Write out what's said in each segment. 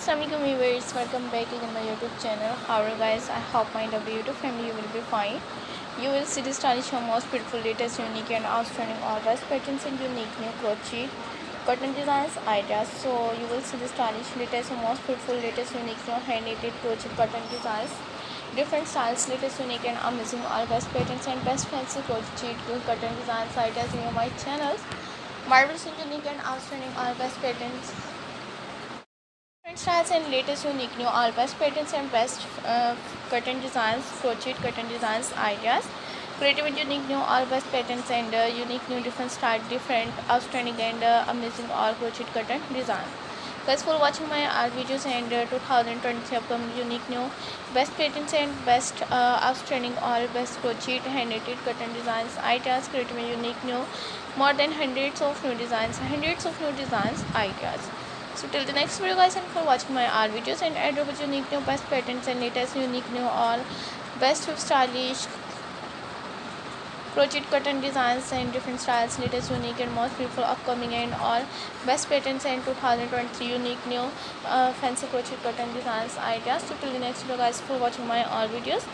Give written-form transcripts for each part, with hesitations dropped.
Assalamualaikum viewers, welcome back again my YouTube channel. How are you guys? I hope my YouTube family you will be fine. You will see the stylish, most beautiful, latest, unique and outstanding all dress patterns and unique new crochet cotton designs ideas. So you will see the stylish, latest, most beautiful, latest, unique new hand knitted crochet cotton designs, different styles, latest, unique and amazing all dress patterns and best fancy crochet cotton designs ideas in my channels. Marvelous and unique and outstanding all dress patterns, different styles and latest unique new all best patterns and best curtain designs, crochet curtain designs ideas, creative and unique new all best patterns and unique new different style, different outstanding and amazing all crochet curtain design. Guys, for watching my art videos and 2020 upcoming unique new best patterns and best outstanding all best crochet hand knitted curtain designs ideas, creative and unique new more than hundreds of new designs ideas. So till the next video guys, and for watching my art videos and add over unique new best patterns and latest unique new all best stylish crochet cotton designs and different styles, latest unique and most beautiful upcoming and all best patterns and 2023 unique new fancy crochet cotton designs ideas. So till the next video guys, for watching my all videos,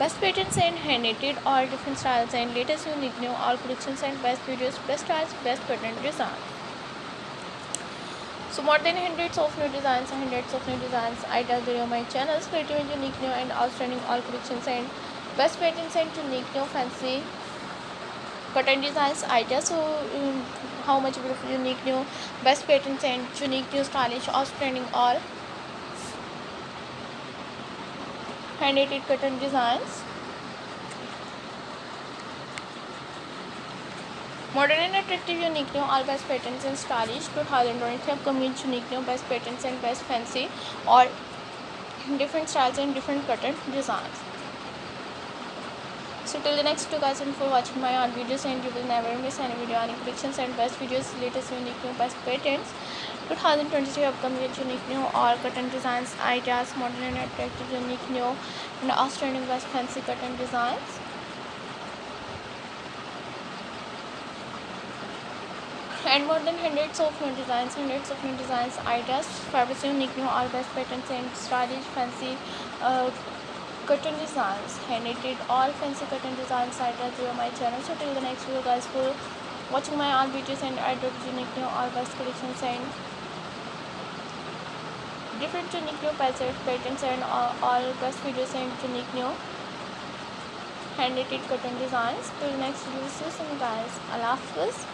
best patterns and hand knitted all different styles and latest unique new all collections and best videos, best styles, best cotton designs. So more than hundreds of new designs ideas on my channels, creative and unique new and outstanding all collections and best patterns and unique new fancy cotton designs ideas. So how much beautiful unique new best patterns and unique new stylish outstanding all hand knitted cotton designs. Modern and attractive unique new all best patterns and stylish 2023 upcoming unique new best patterns and best fancy or different styles and different cotton designs. So till the next video guys, and for watching my art videos and you will never miss any video, any collections and best videos, latest unique new best patterns 2023 upcoming unique new all cotton designs ideas, modern and attractive unique new and outstanding best fancy cotton designs. And more than hundreds of new designs ideas, fabulous unique new all best patterns and stylish fancy cotton designs, hand knitted all fancy cotton designs ideas on my channel. So till the next video guys, for watching my all videos and added unique new all best collections and different unique new patterns and all best videos and unique new hand knitted cotton designs. Till the next video, see you soon guys. Allah Hafiz.